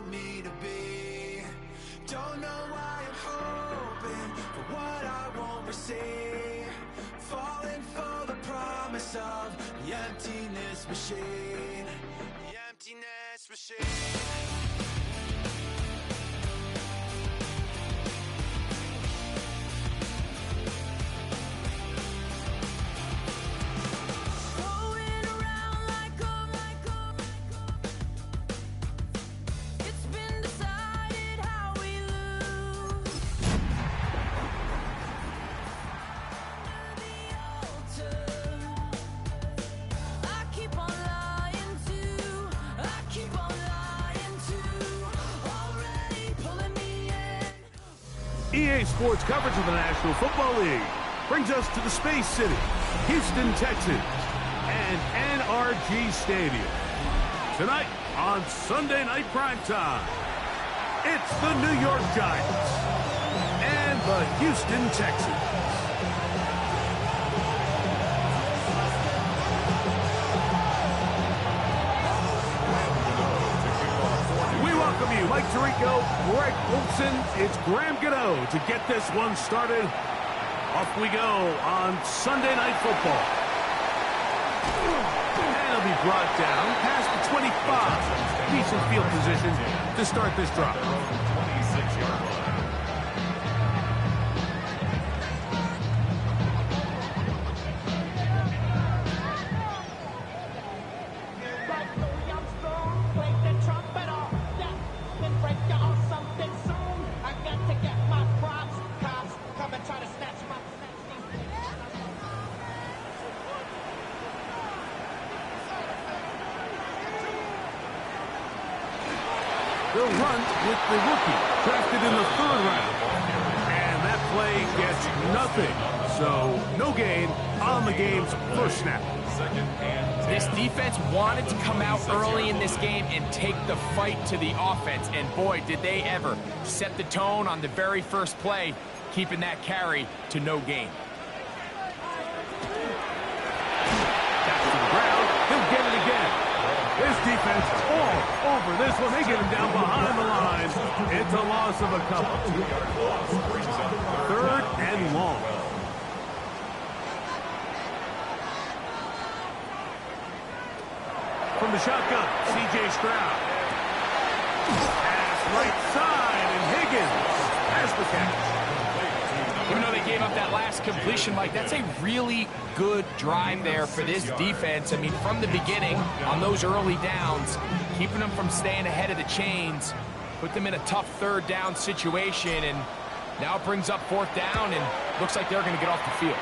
want me to be. Don't know why I'm hoping for what I won't receive. Falling for the promise of the emptiness machine. The emptiness machine. EA Sports coverage of the National Football League brings us to the Space City, Houston, Texas, and NRG Stadium. Tonight on Sunday Night Primetime, it's the New York Giants and the Houston Texans. Mike Tirico, Greg Olson, it's Graham Gano to get this one started. Off we go on Sunday Night Football. And it'll be brought down past the 25. Decent field position to start this drive. 26-yard line. They'll run with the rookie, drafted in the 3rd round. And that play gets nothing. So, no gain on the game's first snap. This defense wanted to come out early in this game and take the fight to the offense. And boy, did they ever set the tone on the very first play, keeping that carry to no gain. Back to the ground. He'll get it again. This defense all over this one. They get him down behind the line. It's a loss of a couple. 3rd and long. From the shotgun, C.J. Stroud. Pass right side, and Higgins has the catch. Even though they gave up that last completion, Mike, that's a really good drive there for this defense. I mean, from the beginning, on those early downs, keeping them from staying ahead of the chains, put them in a tough 3rd down situation, and now it brings up 4th down, and looks like they're going to get off the field.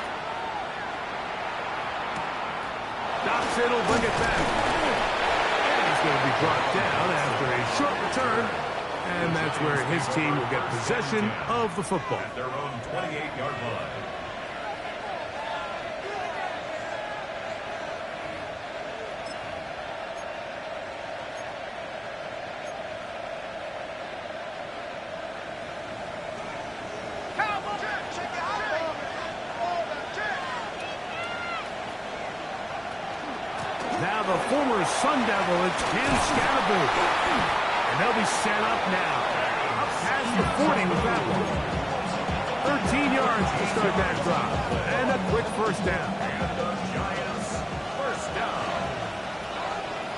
Dobson will bring it back. And he's going to be brought down after a short return. And that's where his team will get possession of the football. At their own 28-yard line. Now the former Sun Devil, it's Cam Scatterboot. And they'll be set up now. Up past the 40 with that one. 13 yards to start that drive. And a quick first down. Giants first down.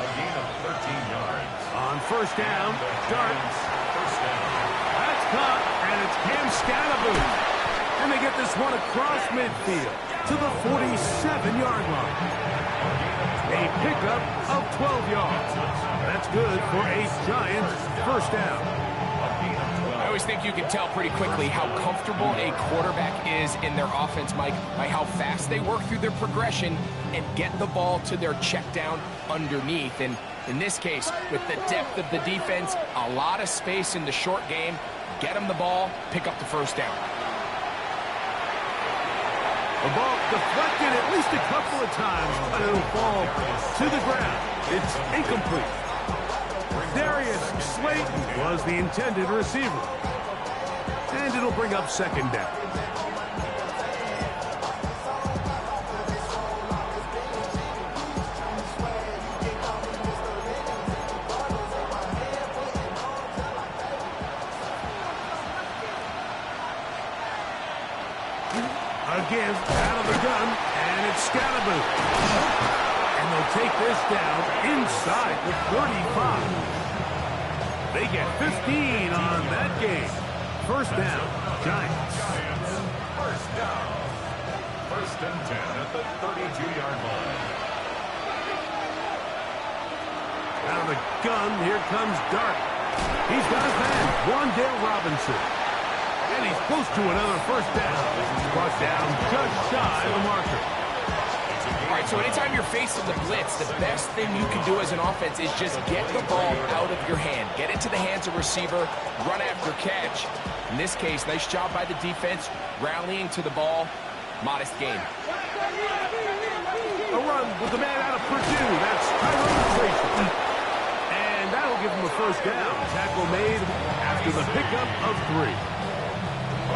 A gain of 13 yards. On first down, Darts. First down. That's caught, and it's Cam Scatterboot. And they get this one across midfield to the 47-yard line. A pickup of 12 yards. That's good for a Giants first down. I always think you can tell pretty quickly how comfortable a quarterback is in their offense, Mike, by how fast they work through their progression and get the ball to their check down underneath. And in this case, with the depth of the defense, a lot of space in the short game, get them the ball, pick up the first down. The ball deflected at least a couple of times, but it'll fall to the ground. It's incomplete. Darius Slayton was the intended receiver. And it'll bring up 2nd down. give out of the gun, and it's Scatterboo. And they'll take this down inside the 35. They get 15 on that game. First down, Giants. First down. First and 10 at the 32-yard line. Out of the gun, here comes Dart. He's got his man, Wandale Robinson. And he's close to another first down. Brought down just shy of the marker. All right, so anytime you're facing the blitz, the best thing you can do as an offense is just get the ball out of your hand. Get it to the hands of receiver, run after catch. In this case, nice job by the defense, rallying to the ball. Modest gain. A run with the man out of Purdue. That's Tyrone. And that'll give him a first down. Tackle made after the pickup of 3.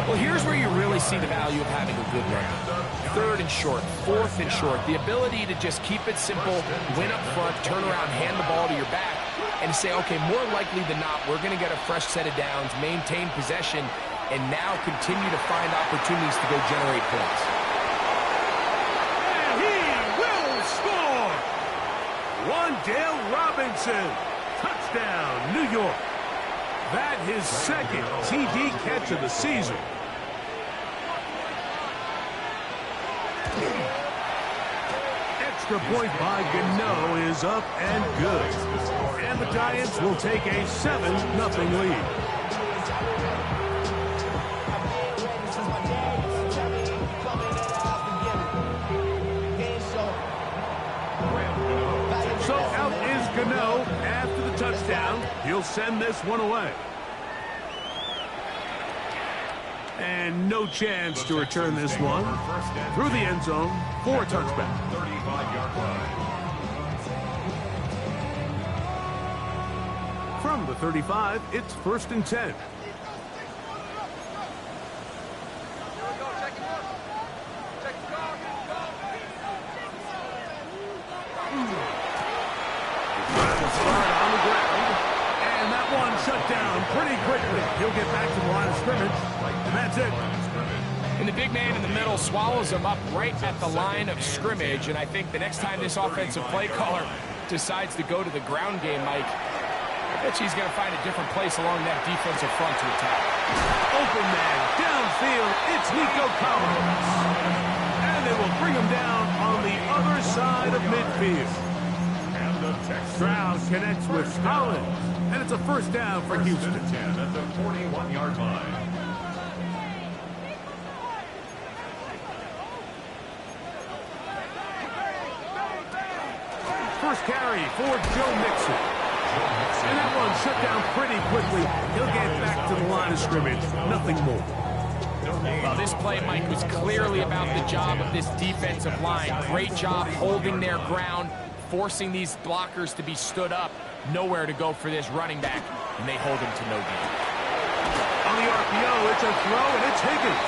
Well, here's where you really see the value of having a good run. 3rd and short, 4th and short. The ability to just keep it simple, win up front, turn around, hand the ball to your back, and say, okay, more likely than not, we're going to get a fresh set of downs, maintain possession, and now continue to find opportunities to go generate points. And he will score! Wandale Robinson. Touchdown, New York. That his 2nd TD catch of the season. Extra point by Gano is up and good. And the Giants will take a 7-0 lead. So out is Gano after the touchdown. He'll send this one away. And no chance to return this one through the end zone for a touchback. 35-yard line. From the 35, it's 1st and 10. Shut down pretty quickly. He'll get back to the line of scrimmage, and that's it. And the big man in the middle swallows him up right at the line of scrimmage, and I think the next time this offensive play caller decides to go to the ground game, Mike, I bet he's going to find a different place along that defensive front to attack. Open man, downfield, it's Nico Collins. And they will bring him down on the other side of midfield. Stroud connects with Collins. And it's a first down for Houston. 10 at the 41-yard line. First carry for Joe Mixon. And that one shut down pretty quickly. He'll get back to the line of scrimmage. Nothing more. Well, this play, Mike, was clearly about the job of this defensive line. Great job holding their ground, forcing these blockers to be stood up. Nowhere to go for this running back, and they hold him to no gain. On the RPO, it's a throw, and it's Higgins.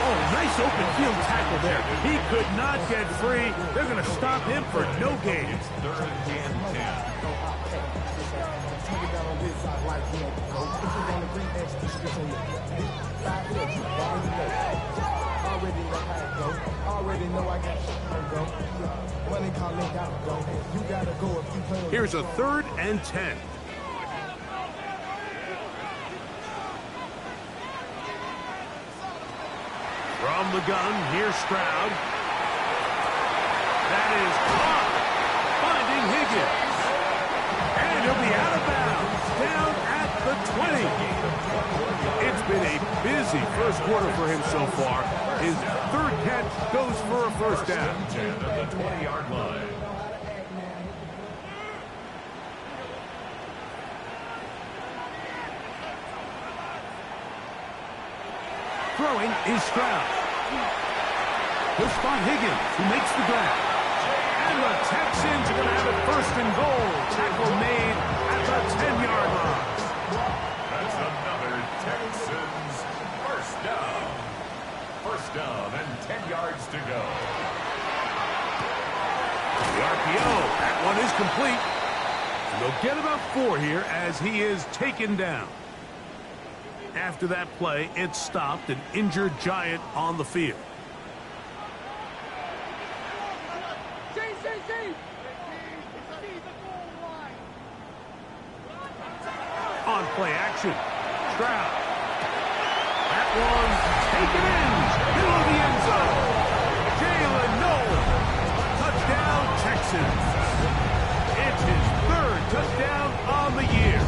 Oh, nice open field tackle there. He could not get free. They're going to stop him for no gain. 3rd and 10. Here's a 3rd and 10. From the gun, here's Stroud. That is caught. Finding Higgins. And he'll be out of bounds. Down at the 20. It's been a busy first quarter for him so far. His 3rd catch goes for a first down. 10 at the 20-yard line. Throwing is Stroud. He'll spot Higgins, who makes the grab. And the Texans are going to have it 1st and goal. Tackle made at the 10-yard line. That's another Texans first down. First down and 10 yards to go. The RPO, that one is complete. And they'll get about 4 here as he is taken down. After that play, it stopped an injured Giant on the field. on play action. Stroud. That one taken in. Middle of the end zone. Jalen Nolan. Touchdown, Texans. It's his third touchdown on the year.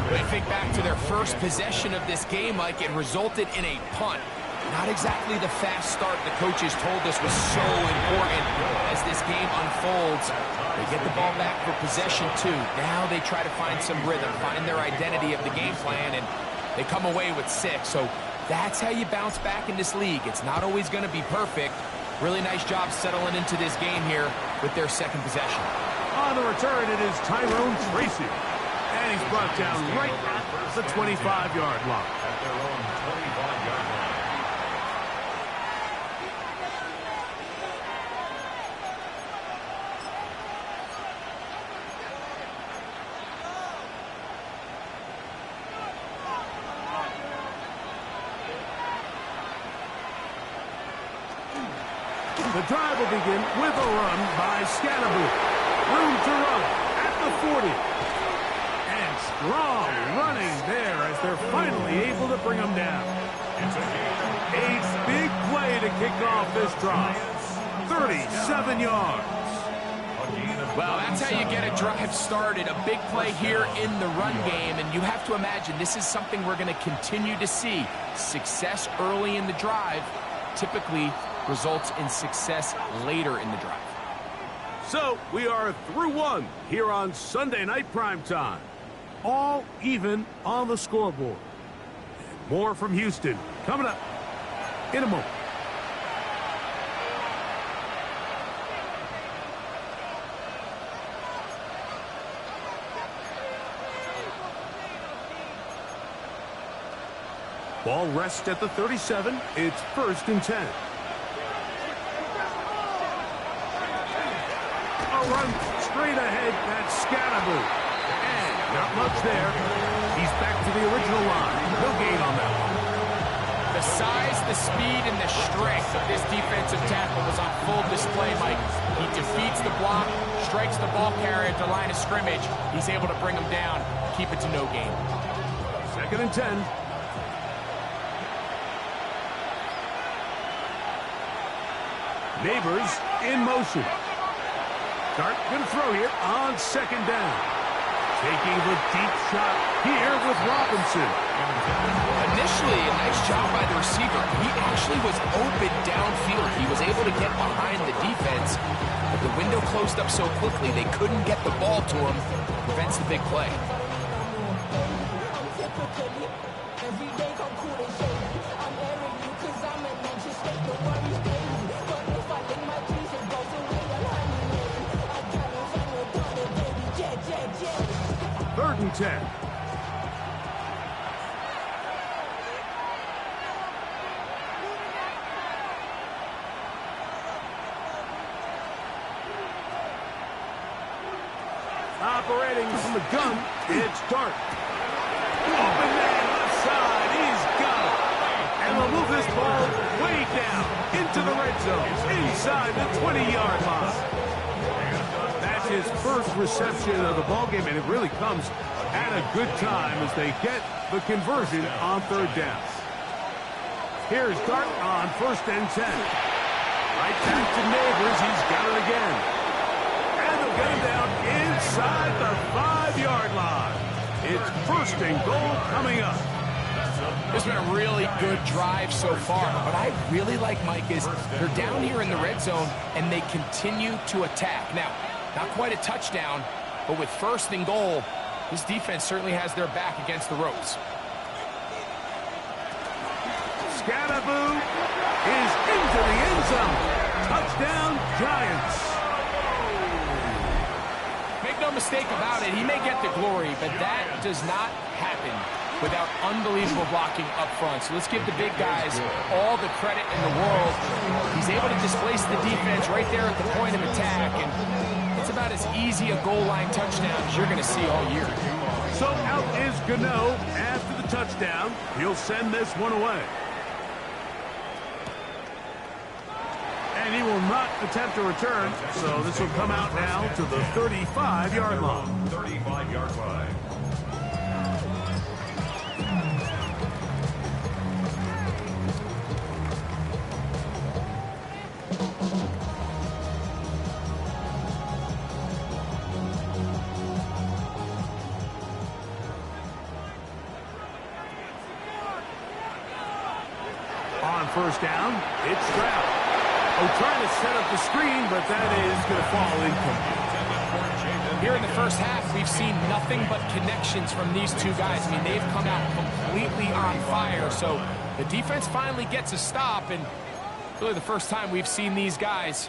They think back to their first possession of this game, Mike. It resulted in a punt. Not exactly the fast start the coaches told us was so important as this game unfolds. They get the ball back for possession 2. Now they try to find some rhythm, find their identity of the game plan, and they come away with 6. So that's how you bounce back in this league. It's not always going to be perfect. Really nice job settling into this game here with their second possession. On the return, it is Tyrone Tracy. And he's brought down right at the 25-yard line. At their own 25-yard line. The drive will begin with a run by Scannaboo. Room to run at the 40. And strong running there as they're finally able to bring him down. A big play to kick off this drive. 37 yards. Well, that's how you get a drive started. A big play here in the run game. And you have to imagine this is something we're going to continue to see. Success early in the drive typically results in success later in the drive. So we are through one here on Sunday Night Primetime. All even on the scoreboard. More from Houston coming up in a moment. Ball rests at the 37. It's 1st and 10. Run straight ahead, that's Scannaboo. And not much there. He's back to the original line. No gain on that one. The size, the speed, and the strength of this defensive tackle was on full display, Mike. He defeats the block, strikes the ball carrier at the line of scrimmage. He's able to bring him down, keep it to no gain. 2nd and 10. Neighbors in motion. Dart going to throw here on 2nd down. Taking the deep shot here with Robinson. Initially, a nice job by the receiver. He actually was open downfield. He was able to get behind the defense, but the window closed up so quickly they couldn't get the ball to him. Prevents the big play. Third and 10. Operating from the gun, it's Dart. Open man left side, he's got it. And they'll move this ball way down into the red zone, inside the 20-yard line. That's his first reception of the ballgame, and it really comes at a good time as they get the conversion on 3rd down. Here's Dart on 1st and 10. Right back to Neighbors, he's got it again. And they'll get him down inside the 5-yard line. It's 1st and goal coming up. This has been a really good drive so far. What I really like, Mike, is they're down here in the red zone, and they continue to attack. Now, not quite a touchdown, but with 1st and goal, this defense certainly has their back against the ropes. Scannaboo is into the end zone. Touchdown, Giants. Make no mistake about it, he may get the glory, but that does not happen without unbelievable blocking up front. So let's give the big guys all the credit in the world. He's able to displace the defense right there at the point of attack, and it's about as easy a goal line touchdown as you're going to see all year. So out is Gano after the touchdown. He'll send this one away. And he will not attempt a return, so this will come out now to the 35-yard line. 35-yard line. On first down, it's Stroud. Oh, trying to set up the screen, but that is going to fall incomplete. Here in the first half, we've seen nothing but connections from these two guys. I mean, they've come out completely on fire, so the defense finally gets a stop, and really the first time we've seen these guys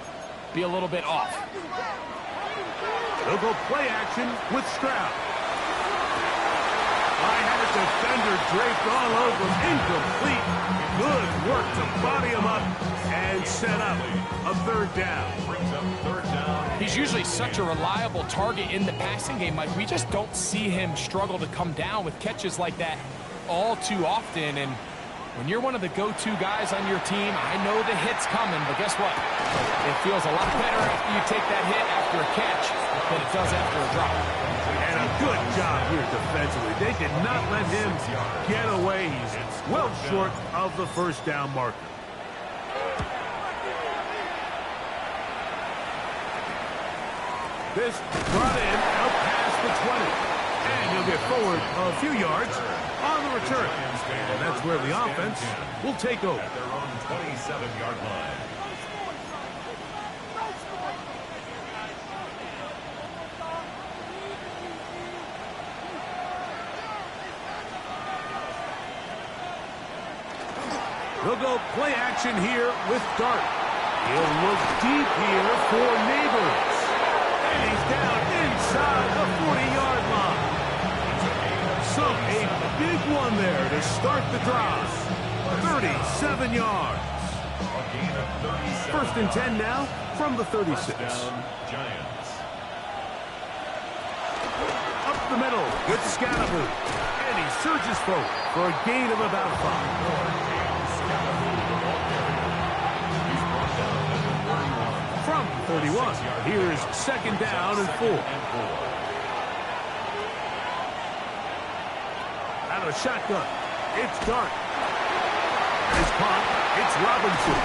be a little bit off. They'll go play action with Stroud. I had a defender draped all over him. Incomplete. Good work to body him up and set up a third down. He's usually such a reliable target in the passing game, Mike. We just don't see him struggle to come down with catches like that all too often. And when you're one of the go-to guys on your team, I know the hit's coming, but guess what? It feels a lot better after you take that hit after a catch than it does after a drop. And a good job here defensively. They did not let him get away. He's well short of the first down marker. This brought in out past the 20. And he'll get forward a few yards on the return. And that's where the offense will take over. At their own 27-yard line. They'll go play action here with Dart. He'll look deep here for Neighbors. And he's down inside the 40-yard line. So a big one there to start the drive. 37 yards. First and 10 now from the 36. Giants. Up the middle with Scatterboot. And he surges forward for a gain of about 5. From 31, here's second down and 4. Out of shotgun, it's Dart. His punt, it's Robinson.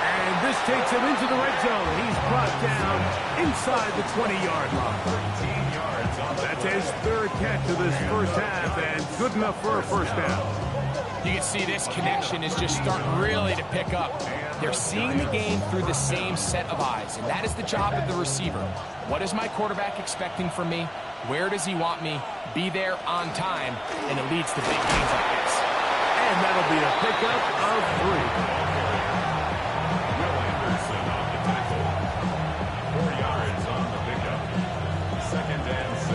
And this takes him into the red zone. He's brought down inside the 20-yard line. 13 yards on the That's his third catch of this first half, and good enough for a first down. You can see this connection is just starting really to pick up. They're seeing the game through the same set of eyes, and that is the job of the receiver. What is my quarterback expecting from me? Where does he want me? Be there on time, and it leads to big gains like this. And that'll be a pickup of 3. Will Anderson on the tackle. 4 yards on the pickup. Second and 6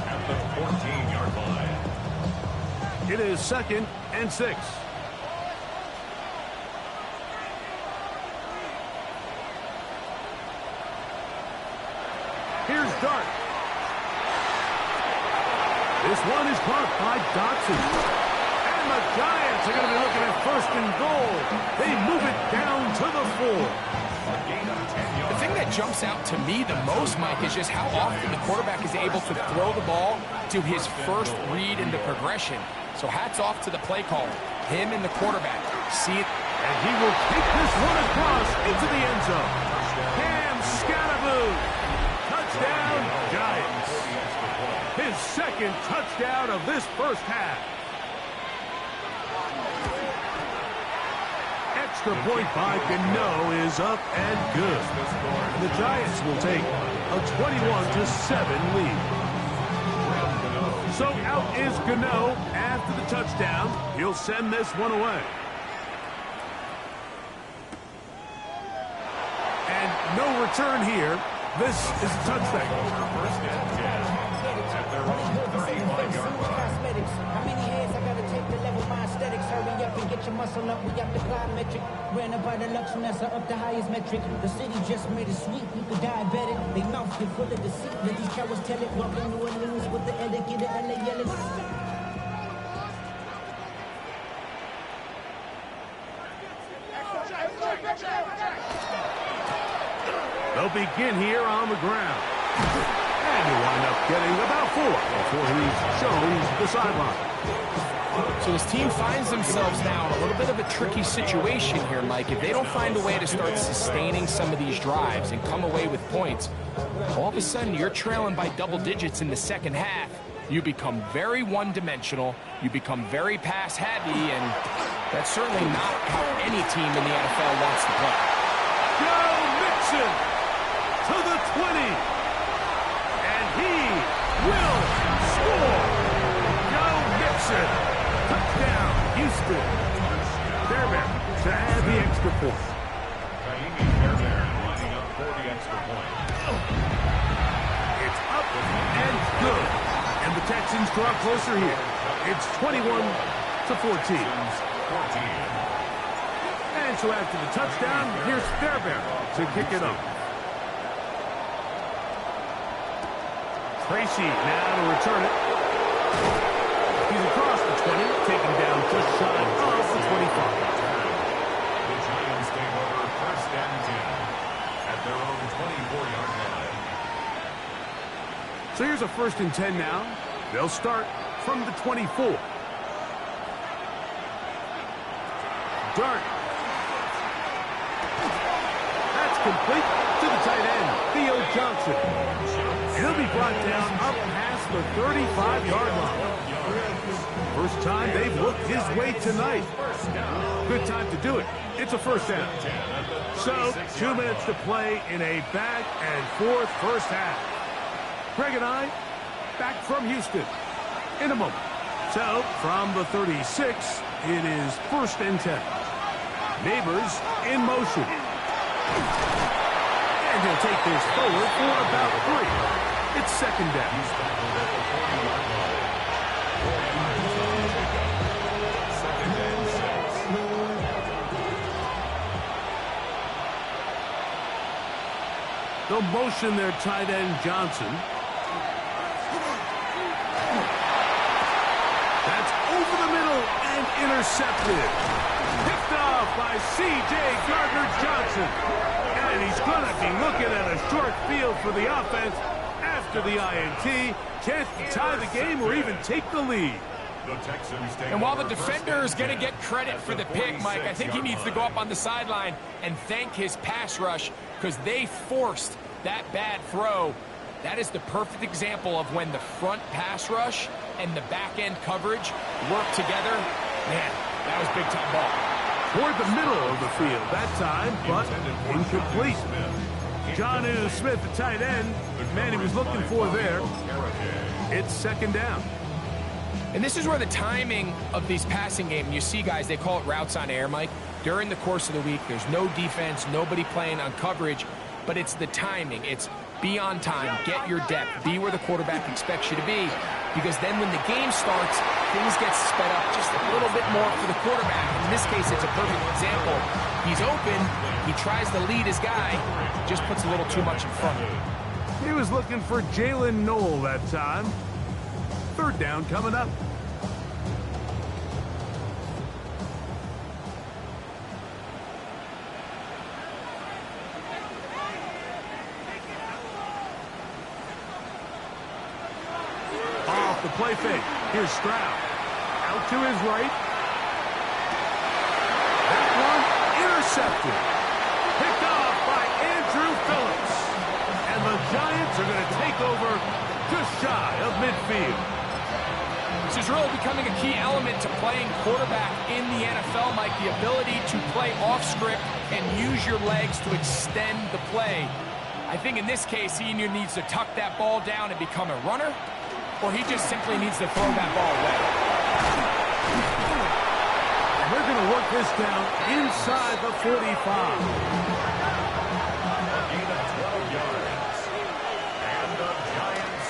at the 14-yard line. It is second and 6. Here's Dart. This one is caught by Dotson. And the Giants are going to be looking at first and goal. They move it down to the 4. The thing that jumps out to me the most, Mike, is just how often the quarterback is able to throw the ball to his first read in the progression. So hats off to the play caller, him and the quarterback. See it. And he will take this one across into the end zone. Cam Scatterboot. Touchdown, Giants. His second touchdown of this first half. Extra point by Gano is up and good. The Giants will take a 21-7 lead. So out is Gano after the touchdown. He'll send this one away. And no return here. This is a touchdown. First and 10 at their own 35-yard line. How many heads I gotta take to level my aesthetics? Hurry up and get your muscle up. We got the plyometric. Ran up by the luxury, that's up the highest metric. The city just made it sweet. You could diabetic. They mouth get full of deceit. Let these cowards tell it. Walk in New Orleans with the etiquette of LA yelling. They'll begin here on the ground. And he'll wind up getting about 4 before he's shown the sideline. So this team finds themselves now in a little bit of a tricky situation here, Mike. If they don't find a way to start sustaining some of these drives and come away with points, all of a sudden you're trailing by double digits in the second half. You become very one-dimensional, you become very pass-heavy, and that's certainly not how any team in the NFL wants to play. Joe Mixon to the 20. And he will score. Joe Mixon. Touchdown, Houston. Fairbairn to add the extra point. Fairbairn lining up for the extra point. It's up and good. And the Texans draw closer here. It's 21-14. And so after the touchdown, here's Fairbairn to kick it off. Tracy now to return it. He's across the 20, taken down just shy of the 25. The Giants take over 1st and 10 at their own 24-yard line. So here's a 1st and 10 now. They'll start from the 24. Dart. That's complete to the tight end, Theo Johnson. He'll be brought down up past the 35-yard line. First time they've looked his way tonight. Good time to do it. It's a 1st down. So, 2 minutes to play in a back-and-forth first half. Greg and I, back from Houston in a moment. So, from the 36, it is 1st and 10. Neighbors in motion. And he'll take this forward for about 3. It's 2nd down. They'll motion their tight end, Johnson. That's over the middle and intercepted. Picked off by C.J. Gardner-Johnson. And he's going to be looking at a short field for the offense after the INT. Chance to tie the game or even take the lead. And while the defender is going to get credit for the pick, Mike, I think he needs to go up on the sideline and thank his pass rush because they forced that bad throw. That is the perfect example of when the front pass rush and the back-end coverage work together. Man, that was big-time ball. Toward the middle of the field that time, but incomplete. Jonnu Smith, the tight end, the man he was looking for there. It's 2nd down. And this is where the timing of these passing games, you see guys, they call it routes on air, Mike. During the course of the week, there's no defense, nobody playing on coverage, but it's the timing. It's be on time, get your depth, be where the quarterback expects you to be, because then when the game starts, things get sped up just a little bit more for the quarterback. In this case, it's a perfect example. He's open, he tries to lead his guy, just puts a little too much in front of him. He was looking for Jalen Noel that time. 3rd down coming up. Off the play fake. Here's Stroud. Out to his right. That one intercepted. Picked off by Andrew Phillips. And the Giants are going to take over just shy of midfield. This is really becoming a key element to playing quarterback in the NFL, Mike, the ability to play off script and use your legs to extend the play. I think in this case, he either needs to tuck that ball down and become a runner, or he just simply needs to throw that ball away. We're going to work this down inside the 45.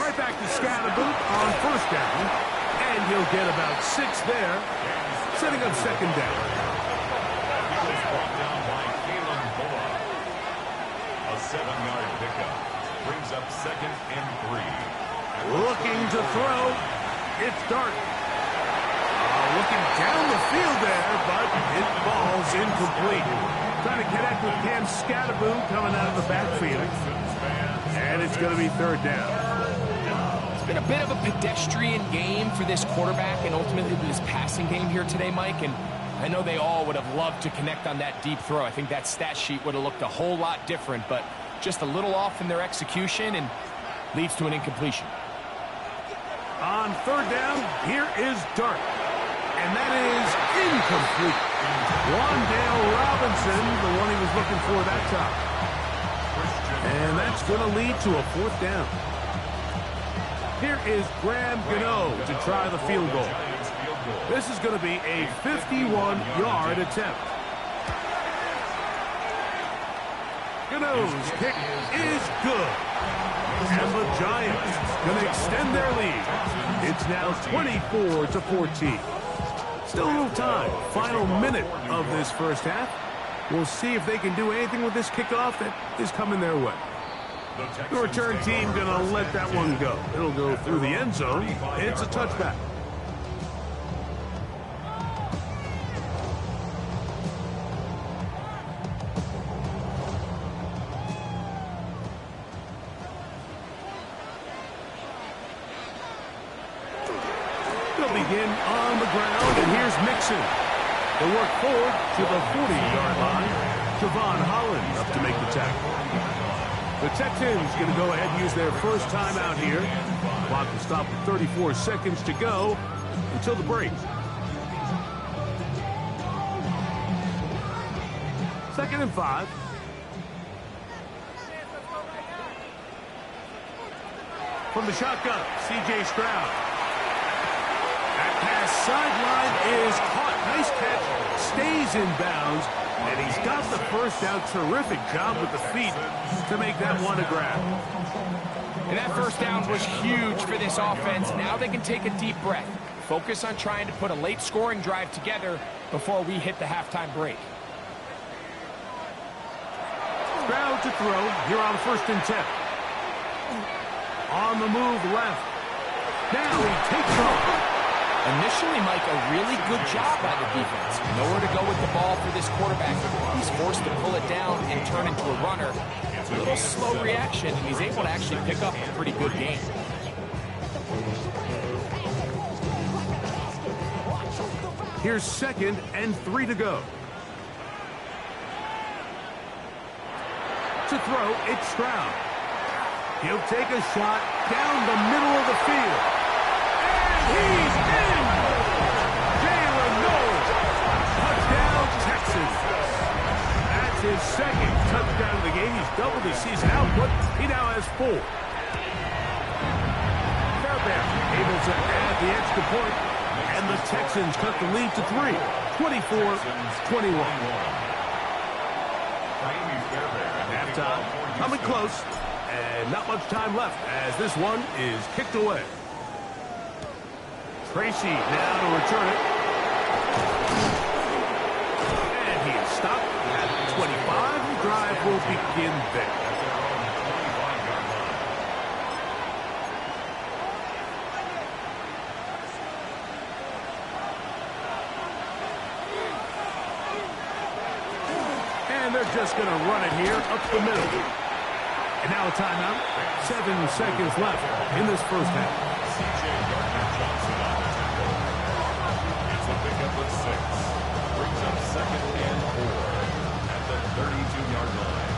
Right back to Scatterboot on 1st down. And he'll get about 6 there, setting up 2nd down. A 7-yard pickup brings up 2nd and 3. Looking to throw. It's Dart. Looking down the field there, but it falls incomplete. Trying to connect with Cam Scatterboo coming out of the backfield. And it's going to be third down. It's been a bit of a pedestrian game for this quarterback and ultimately this passing game here today, Mike. And I know they all would have loved to connect on that deep throw. I think that stat sheet would have looked a whole lot different, but just a little off in their execution and leads to an incompletion. On third down, here is Dart. And that is incomplete. Wandale Robinson, the one he was looking for that time. And that's going to lead to a fourth down. Here is Graham Gano to try the field goal. This is going to be a 51-yard attempt. Gano's kick is good. And the Giants going to extend their lead. It's now 24-14. Still a little time. Final minute of this first half. We'll see if they can do anything with this kickoff that is coming their way. The return team going to let that one go. It'll go through the end zone. It's a touchback. They'll begin on the ground, and here's Mixon. They'll work forward to the 40-yard line. Javon Holland up to make the tackle. The Texans going to go ahead and use their first timeout here. Clock will stop with 34 seconds to go until the break. Second and 5. From the shotgun, C.J. Stroud. That pass sideline is caught. Nice catch. Stays in bounds. And he's got the first down. Terrific job with the feet to make that one a grab. And that first down was huge for this offense. Now they can take a deep breath. Focus on trying to put a late scoring drive together before we hit the halftime break. Stroud to throw here on 1st and 10. On the move left. Now he takes off. Initially, Mike, a really good job by the defense. Nowhere to go with the ball for this quarterback. He's forced to pull it down and turn into a runner. It's a little slow reaction, and he's able to actually pick up a pretty good game. Here's 2nd and 3 to go. To throw, it's Stroud. He'll take a shot down the middle of the field. And he's in! Jalen Knowles. Touchdown, Texas. That's his 2nd touchdown of the game. He's doubled his season output. He now has 4. Fairbairn able to add the extra point. And the Texans cut the lead to 3. 24-21. Halftime coming close. And not much time left as this one is kicked away. Tracy now to return it. And he is stopped at 25. The drive will begin there. And they're just going to run it here up the middle. And now a timeout. 7 seconds left in this first half. It's a pickup of 6. Brings up 2nd and 4 at the 32-yard line.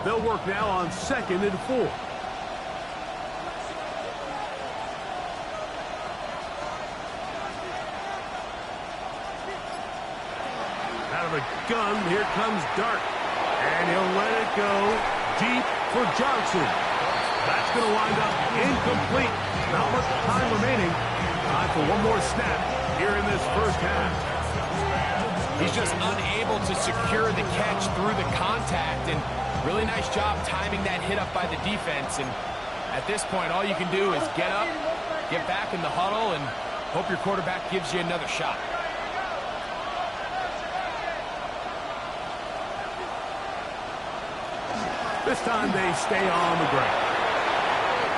They'll work now on 2nd and 4. The gun, here comes Dart, and he'll let it go deep for Johnson. That's going to wind up incomplete. Not much time remaining. Time for one more snap here in this first half. He's just unable to secure the catch through the contact, and really nice job timing that hit up by the defense. And at this point, all you can do is get up, get back in the huddle, and hope your quarterback gives you another shot. This time they stay on the ground.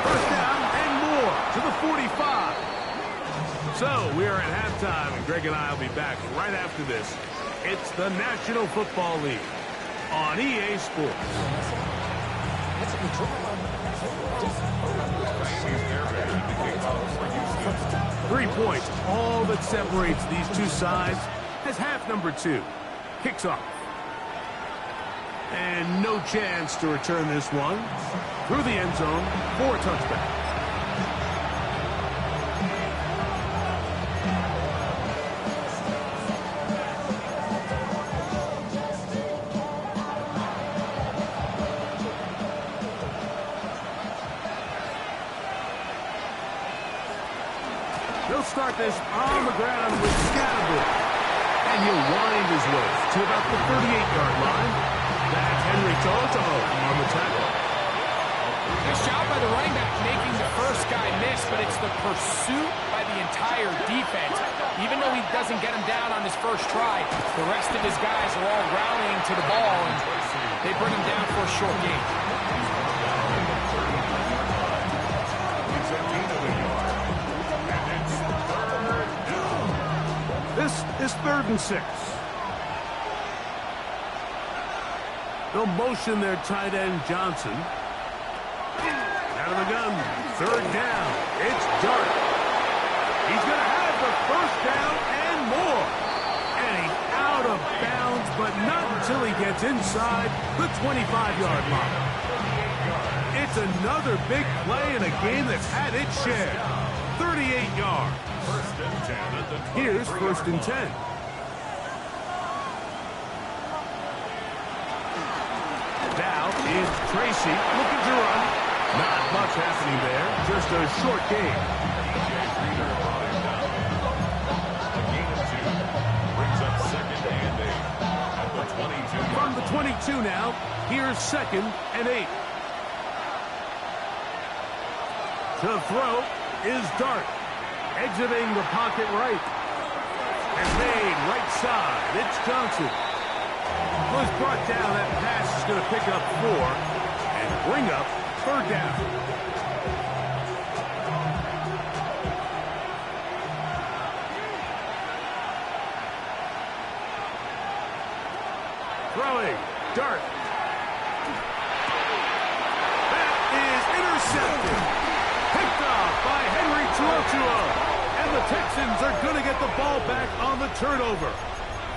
First down and more to the 45. So we are at halftime, and Greg and I will be back right after this. It's the National Football League on EA Sports. 3 points, all that separates these two sides, as half number 2 kicks off. And no chance to return this one through the end zone for a touchback. He'll start this on the ground with Scatterbury. And he'll wind his way to about the 38-yard line. That's Henry Toto on the tackle. Nice job by the running back making the first guy miss, but it's the pursuit by the entire defense. Even though he doesn't get him down on his first try, the rest of his guys are all rallying to the ball, and they bring him down for a short gain. This is 3rd and 6. They'll motion their tight end, Johnson. Out of the gun, 3rd down. It's Dart. He's going to have the first down and more. And he's out of bounds, but not until he gets inside the 25-yard line. It's another big play in a game that's had its share. 38 yards. Here's 1st and 10. Now is Tracy looking to run. Not much happening there. Just a short gain. Brings up 2nd and 8 at the 22. From the 22 now, here's 2nd and 8. To throw is Dart. Exiting the pocket right. And made right side. It's Johnson. Was brought down. That pass is going to pick up 4 and bring up 3rd down. Throwing. Dart. That is intercepted. Picked off by Henry Tuotuo. And the Texans are going to get the ball back on the turnover.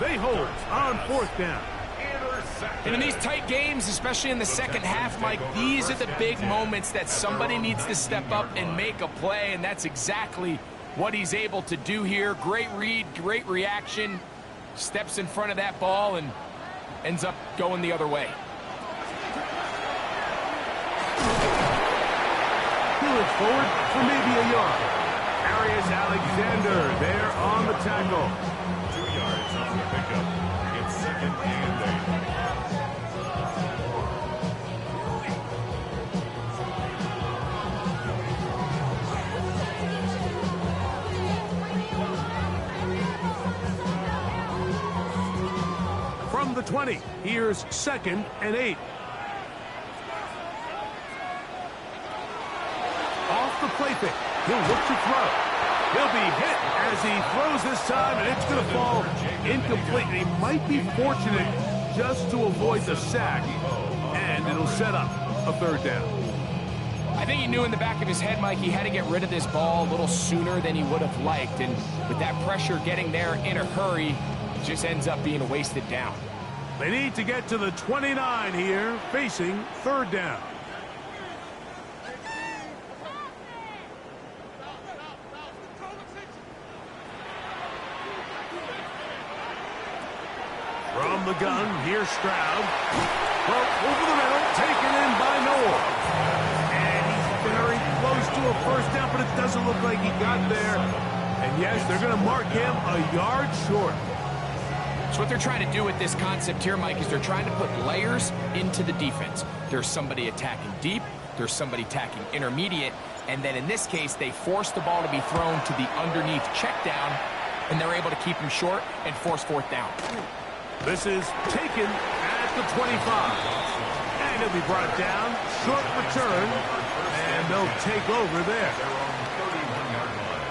They hold on 4th down. And in these tight games, especially in the second half, Mike, these are the big moments that somebody needs to step up and make a play, and that's exactly what he's able to do here. Great read, great reaction, steps in front of that ball and ends up going the other way. He'll look forward for maybe a yard. Arias Alexander there on the tackle. 2 yards on the pickup. It's 2nd and 8. From the 20, here's 2nd and 8. Off the play fake. He'll look to throw. He'll be hit as he throws this time, and it's going to fall incomplete. He might be fortunate just to avoid the sack, and it'll set up a 3rd down. I think he knew in the back of his head, Mike, he had to get rid of this ball a little sooner than he would have liked, and with that pressure getting there in a hurry, it just ends up being a wasted down. They need to get to the 29 here, facing 3rd down. From the gun, here's Stroud. Well, over the middle, taken in by Noel. And he's very close to a first down, but it doesn't look like he got there. And yes, they're going to mark him a yard short. So what they're trying to do with this concept here, Mike, is they're trying to put layers into the defense. There's somebody attacking deep, there's somebody attacking intermediate, and then in this case, they force the ball to be thrown to the underneath check down, and they're able to keep him short and force 4th down. This is taken at the 25. And he'll be brought down. Short return. And they'll take over there. Their own 31-yard line.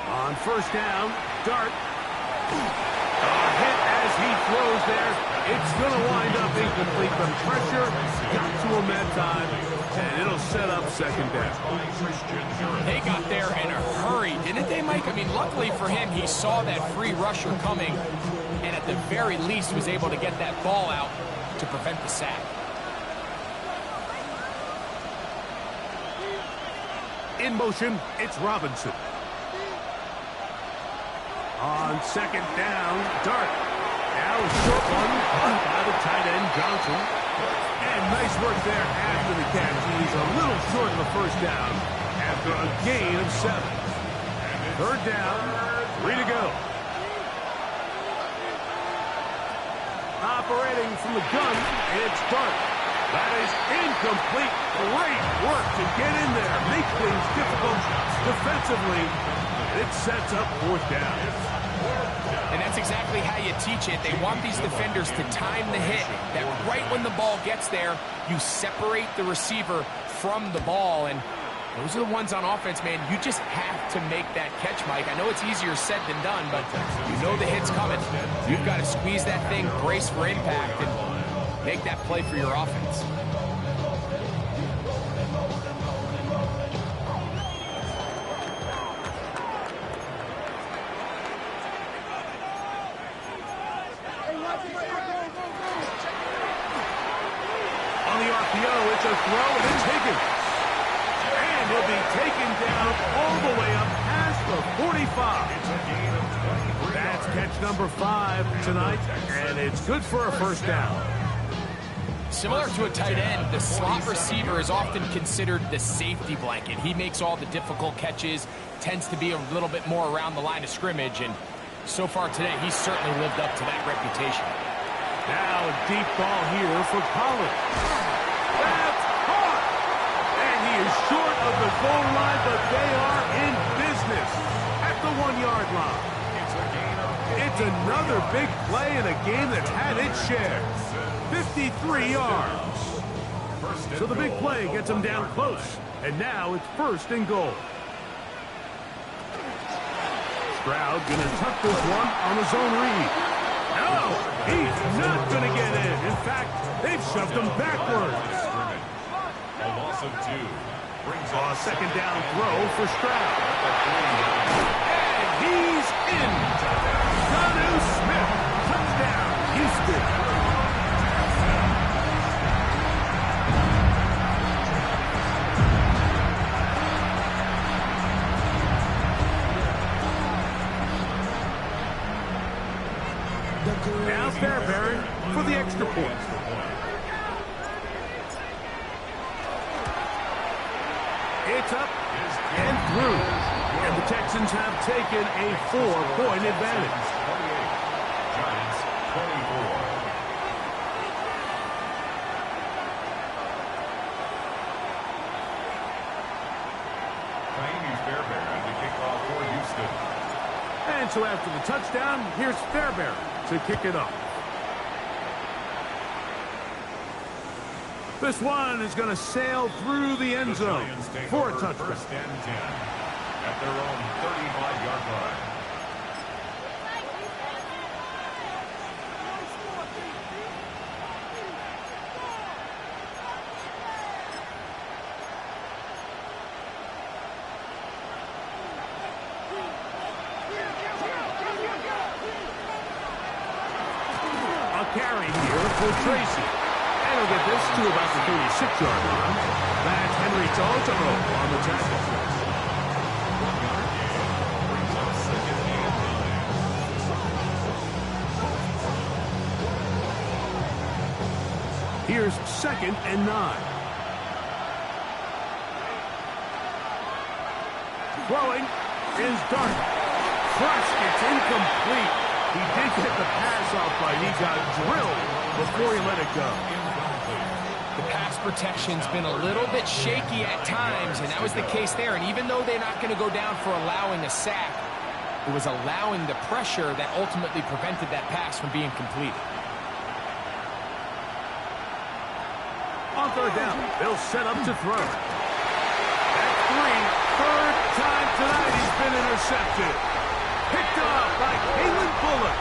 On first down, Dart. Hit as he throws there. It's going to wind up incomplete. The pressure got to him that time, and it'll set up second down. They got there in a hurry, didn't they, Mike? I mean, luckily for him, he saw that free rusher coming, and at the very least was able to get that ball out to prevent the sack. In motion, it's Robinson. On second down, Dart. Now a short one by the tight end, Johnson. And nice work there after the catch. He's a little short of the first down after a gain of 7. Third down, 3 to go. Operating from the gun, it's Dart. That is incomplete. Great work to get in there. Make things difficult defensively. It sets up fourth down. And that's exactly how you teach it. They want these defenders to time the hit, that right when the ball gets there, you separate the receiver from the ball. And those are the ones on offense, man. You just have to make that catch, Mike. I know it's easier said than done, but you know the hit's coming. You've got to squeeze that thing, brace for impact, and make that play for your offense. On the RPO, it's a throw, and it's Higgins. And he'll be taken down all the way up past the 45. That's catch number 5 tonight, and it's good for a first down. Similar to a tight end, the slot receiver is often considered the safety blanket. He makes all the difficult catches, tends to be a little bit more around the line of scrimmage, and so far today, he's certainly lived up to that reputation. Now a deep ball here for Collins. That's hard! And he is short of the goal line, but they are in business at the 1-yard line. It's another big play in a game that's had its share. 53 yards. So the big play gets him down close. And now it's first and goal. Stroud gonna tuck this one on his own read. No, he's not gonna get in. In fact, they've shoved him backwards. A loss of 2. Brings A up second down throw for Stroud. And he's in. Jonnu Smith. Touchdown, Houston. Now Fairbairn for the extra point. It's up and through. And the Texans have taken a 4-point advantage. 28. Giants 24. Naomi Fairbairn to kick off for Houston. And so after the touchdown, here's Fairbairn to kick it off. This one is going to sail through the end zone for a touchdown. First and 10 at their own 35-yard line. Carry here for Tracy. And he'll get this to about the 36-yard line. That's Henry Toltero on the tackle. 1-yard gain brings up second and 9. Here's second and 9. Throwing is Dart. Crush, it's incomplete. He did get the pass off, but he got drilled before he let it go. The pass protection's been a little bit shaky at times, and that was the case there. And even though they're not going to go down for allowing a sack, it was allowing the pressure that ultimately prevented that pass from being completed. On third down, they'll set up to throw. At 3, third time tonight he's been intercepted. Picked up by Kalen Bullock.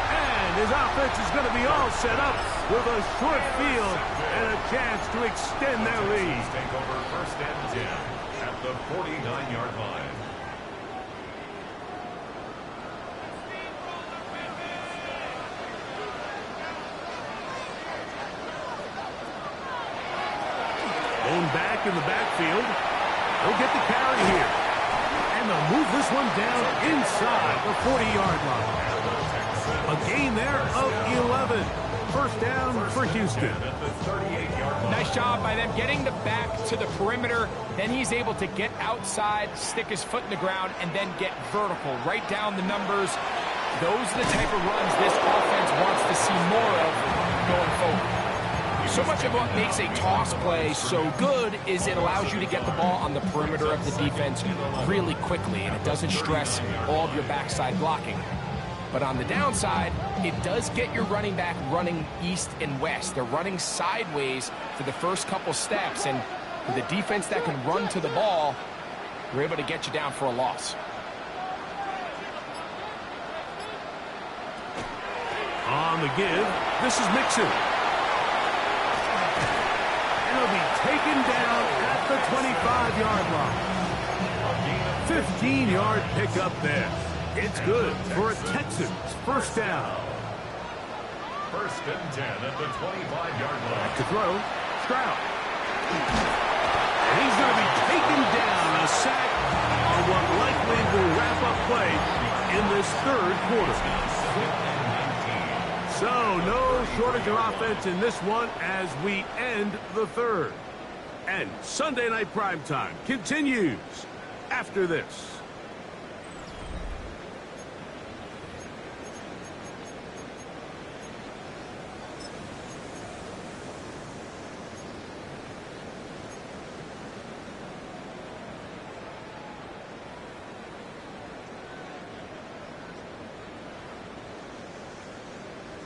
And his offense is going to be all set up with a short field and a chance to extend their lead. Take over first and 10 at the 49-yard line. Going back in the backfield. They'll get the carry here. And they'll move this one down inside the 40-yard line. A gain there of 11. First down for Houston. Nice job by them getting the back to the perimeter. Then he's able to get outside, stick his foot in the ground, and then get vertical. Right down the numbers. Those are the type of runs this offense wants to see more of going forward. So much of what makes a toss play so good is it allows you to get the ball on the perimeter of the defense really quickly, and it doesn't stress all of your backside blocking. But on the downside, it does get your running back running east and west. They're running sideways for the first couple steps, and with a defense that can run to the ball, we're able to get you down for a loss. On the give, this is Mixon. And he'll be taken down at the 25-yard line. 15-yard pickup there. It's good for a Texans first down. First and 10 at the 25-yard line. Back to throw. Stroud. And he's going to be taken down. A sack on what likely will wrap up play in this third quarter. So no shortage of offense in this one as we end the third. And Sunday Night Primetime continues after this.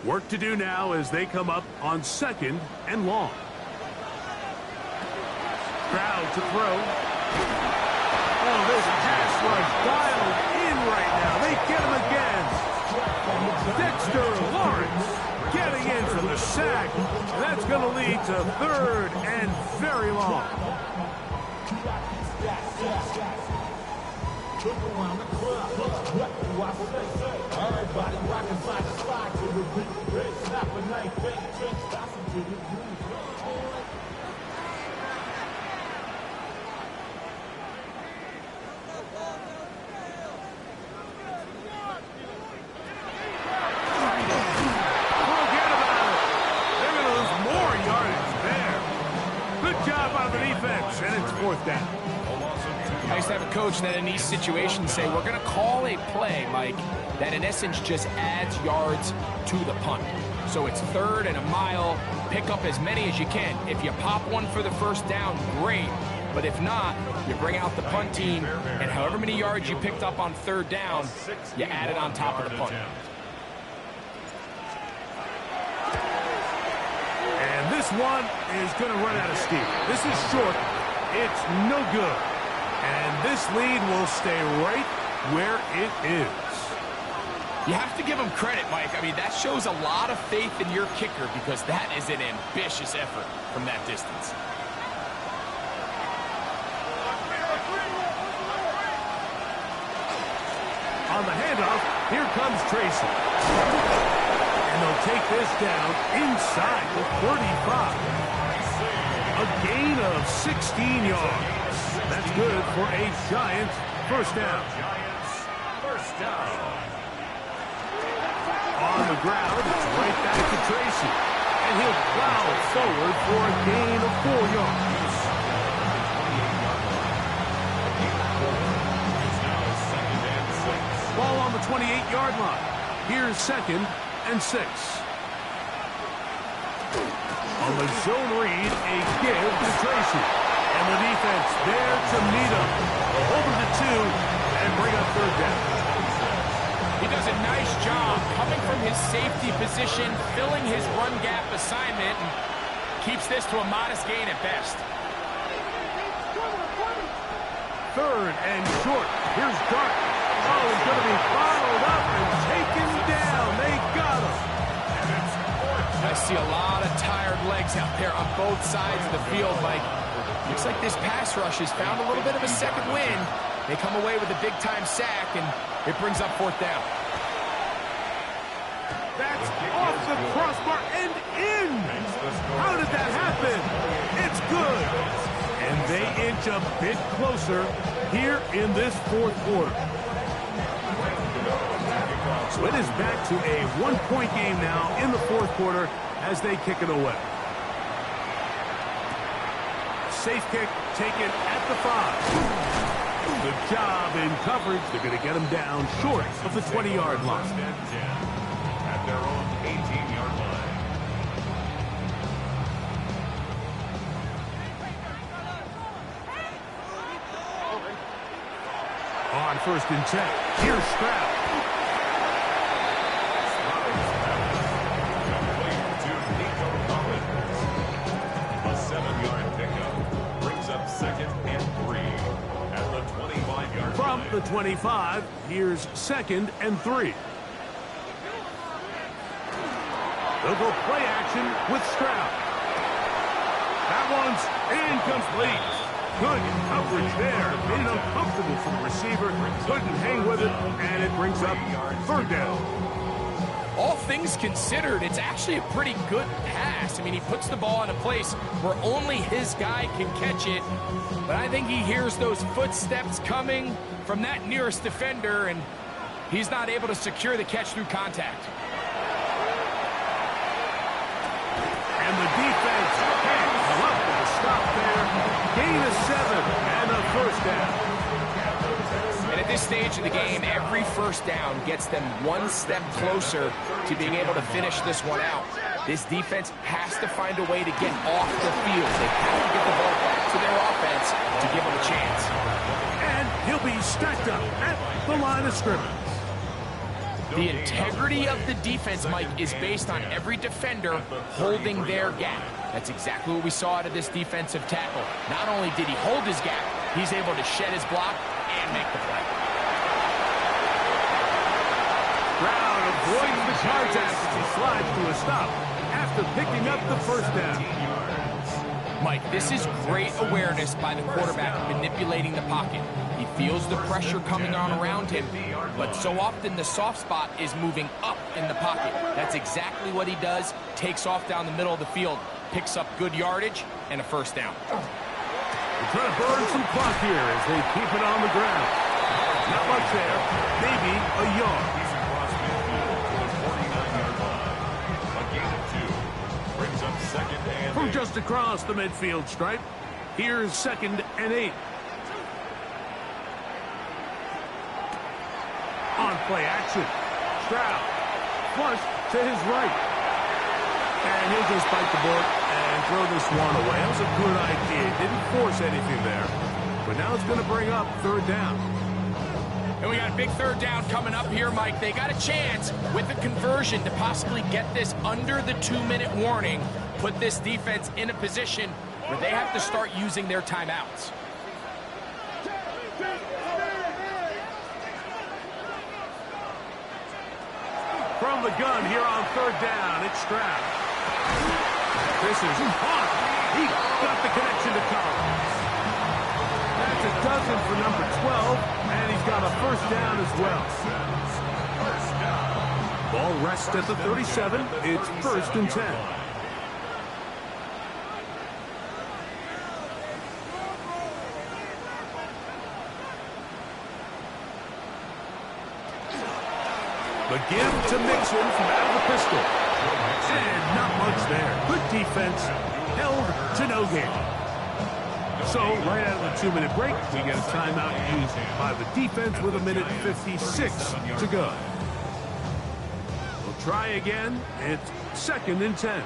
Work to do now as they come up on second and long. Stroud to throw. Oh, this pass rush dialed in right now. They get him again. Dexter Lawrence getting in for the sack. That's going to lead to third and very long. Everybody rockin' side to side to the beat. Snap a knife, bang, drink, stop to the groove. Forget about it. They're going to lose more yardage there. Good job on the defense, and it's fourth down. I used to have a coach that in these situations say, we're going to call a play, Mike, that in essence just adds yards to the punt. So it's third and a mile. Pick up as many as you can. If you pop one for the first down, great. But if not, you bring out the punt team, and however many yards you picked up on third down, you add it on top of the punt. And this one is going to run out of steam. This is short. It's no good. And this lead will stay right where it is. You have to give him credit, Mike. I mean, that shows a lot of faith in your kicker because that is an ambitious effort from that distance. On the handoff, here comes Tracy. And they'll take this down inside the 35. A gain of 16 yards. That's good for a Giants first down. First down. On the ground, it's right back to Tracy. And he'll plow forward for a gain of 4 yards. Ball on the 28-yard line. Here's second and 6. On the zone read, a give to Tracy. And the defense there to meet him. They'll hold him to 2 and bring up third down. He does a nice job coming from his safety position, filling his run gap assignment, and keeps this to a modest gain at best. Third and short. Here's Dart. Oh, he's going to be followed up and taken down. They got him. I see a lot of tired legs out there on both sides of the field, Mike. Looks like this pass rush has found a little bit of a second wind. They come away with a big-time sack, and it brings up fourth down. That's off the crossbar and in. How did that happen? It's good. And they inch a bit closer here in this fourth quarter. So it is back to a one-point game now in the fourth quarter as they kick it away. Safe kick taken at the 5. Good job in coverage. They're going to get him down short of the 20-yard line. At their own 18-yard line. On first and 10, here's Stroud. A 7-yard pickup brings up second and 3 at the 25-yard From line. the 25, here's second and 3. They'll go play action with Stroud. That one's incomplete. Good coverage there. Made it uncomfortable for the receiver. Couldn't hang with it, and it brings up third down. All things considered, it's actually a pretty good pass. I mean, he puts the ball in a place where only his guy can catch it. But I think he hears those footsteps coming from that nearest defender, and he's not able to secure the catch through contact. And the defense can't come up with a stop there. Gain of 7 and a first down. And at this stage of the game, every first down gets them one step closer to being able to finish this one out. This defense has to find a way to get off the field. They have to get the ball back to their offense to give them a chance. And he'll be stacked up at the line of scrimmage. The integrity of the defense, Mike, is based on every defender holding their gap. That's exactly what we saw out of this defensive tackle. Not only did he hold his gap, he's able to shed his block and make the play. Brown avoids the contact as he slides to a stop after picking up the first down. Mike, this is great awareness by the quarterback manipulating the pocket. He feels the pressure coming on around him, but so often the soft spot is moving up in the pocket. That's exactly what he does. Takes off down the middle of the field, picks up good yardage, and a first down. They're trying to burn some clock here as they keep it on the ground. Not much there, maybe a yard. He's across midfield to the 49-yard line. A gain of 2 brings up second and From 8. just across the midfield stripe, here's second and 8. On play action, Stroud flush to his right. And he'll just bite the bullet and throw this one away. That was a good idea. Didn't force anything there. But now it's going to bring up third down. And we got a big third down coming up here, Mike. They got a chance with the conversion to possibly get this under the 2-minute warning, put this defense in a position where they have to start using their timeouts. From the gun here on third down, it's Stroud. This is hot. He got the connection to Collins. That's a dozen for number 12, and he's got a first down as well. Ball rests at the 37. It's first and 10. The give to Mixon from out of the pistol. And not much there. Good defense. Held to no gain. So, right out of the 2-minute break, we get a timeout used by the defense with 1:56 to go. We'll try again. It's second and 10.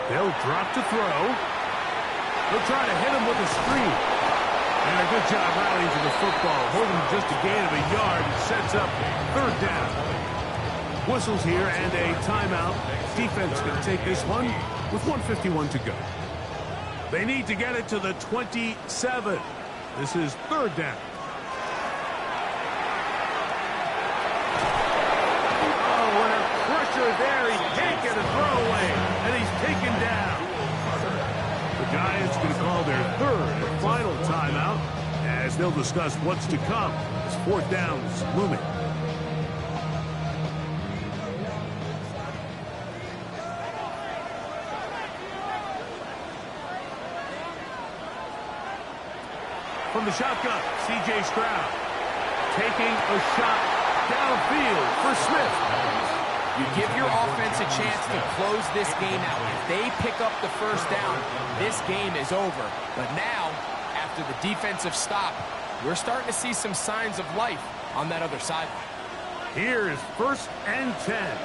They'll drop to throw. They'll try to hit him with a screen. And a good job rallying to the football, holding just a gain of a yard and sets up third down. Whistles here and a timeout. Defense going to take this one with 1:51 to go. They need to get it to the 27. This is third down. Oh, what a pressure there. He can't get a throwaway, and he's taken down. The Giants going to call their third and final timeout as they'll discuss what's to come as fourth down is looming. From the shotgun, C.J. Stroud taking a shot downfield for Smith. You give your offense a chance to close this game out. If they pick up the first down, this game is over. But now, after the defensive stop, we're starting to see some signs of life on that other side. Here is first and 10.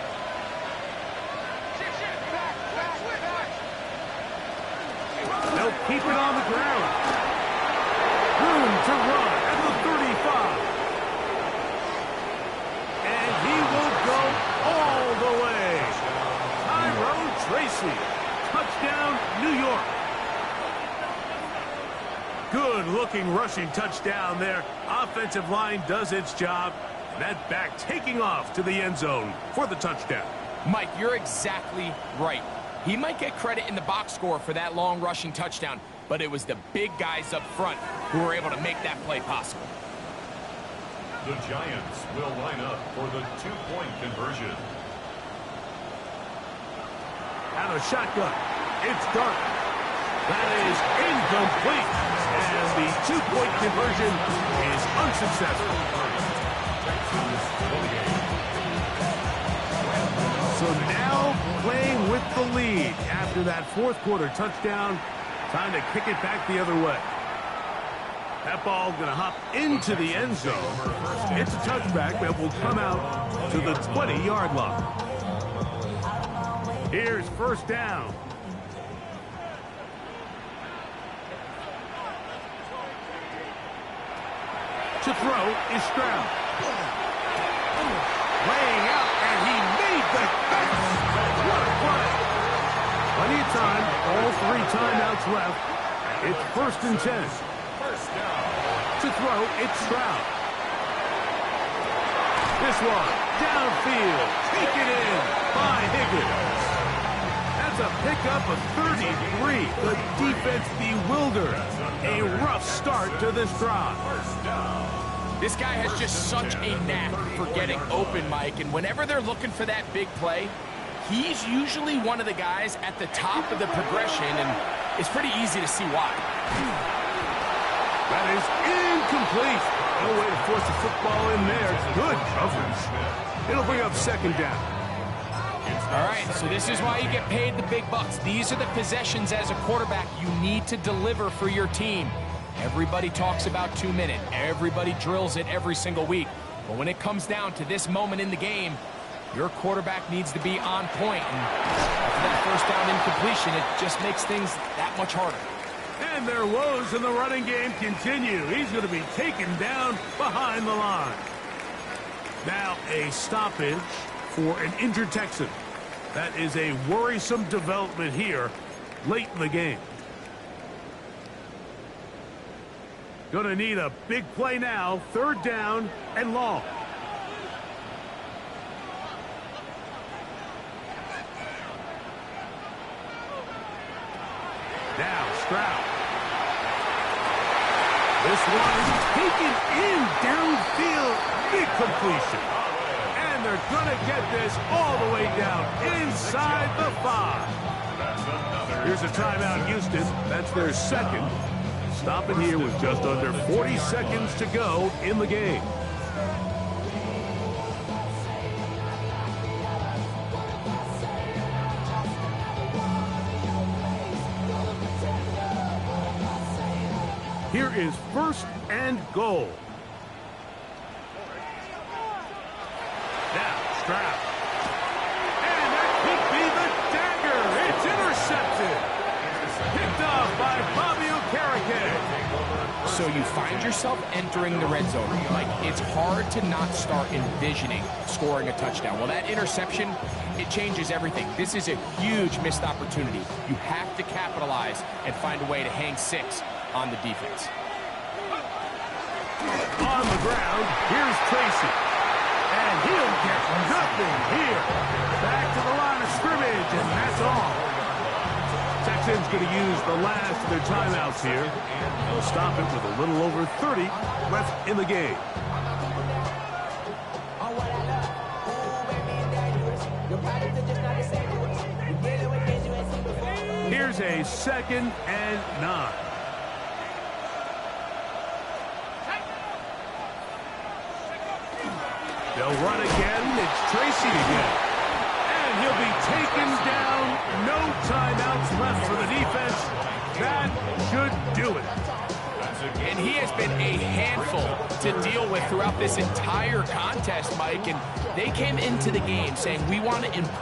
They'll keep it on the ground. Room to run at the 35. And he will go all the way. Tyrone Tracy. Touchdown, New York. Good-looking rushing touchdown there. Offensive line does its job. That back taking off to the end zone for the touchdown. Mike, you're exactly right. He might get credit in the box score for that long rushing touchdown, but it was the big guys up front who were able to make that play possible. The Giants will line up for the two-point conversion. Out of shotgun. It's dark. That is incomplete. And the two-point conversion is unsuccessful. So now playing with the lead after that fourth quarter touchdown. Time to kick it back the other way. That ball going to hop into the end zone. It's a touchback that will come out to the 20-yard line. Here's first down. To throw is Stroud. Laying out, and he made the catch. What a play. Plenty of time. All three timeouts left. It's first and 10. To throw, it's Stroud. This one, downfield, taken in by Higgins. That's a pickup of 33. The defense bewildered. A rough start to this drive. This guy has just such a knack for getting open, Mike, and whenever they're looking for that big play, he's usually one of the guys at the top of the progression, and it's pretty easy to see why. That is incomplete. No way to force the football in there. Good coverage. It'll bring up second down. All right, so this is why you get paid the big bucks. These are the possessions as a quarterback you need to deliver for your team. Everybody talks about 2 minutes. Everybody drills it every single week. But when it comes down to this moment in the game, your quarterback needs to be on point. And after that first down incompletion, it just makes things that much harder. And their woes in the running game continue. He's going to be taken down behind the line. Now a stoppage for an injured Texan. That is a worrisome development here late in the game. Going to need a big play now. Third down and long. Now Stroud. This one is taken in downfield. Big completion. And they're going to get this all the way down inside the 5. Here's a timeout, Houston. That's their second. Stopping here with just under 40 seconds to go in the game. Here is first and goal. Now, Stroud. And that could be the dagger. It's intercepted. So you find yourself entering the red zone. Like, it's hard to not start envisioning scoring a touchdown. Well, that interception, it changes everything. This is a huge missed opportunity. You have to capitalize and find a way to hang 6 on the defense. On the ground, here's Tracy. And he'll get nothing here. Back to the line of scrimmage, and that's all. Texans going to use the last of their timeouts here. They'll stop it with a little over 30 left in the game. Here's a 2nd and 9. They'll run again. It's Tracy again. And he'll be taken down. No timeouts left for the defense. That should do it. And he has been a handful to deal with throughout this entire contest, Mike. And they came into the game saying, we want to impose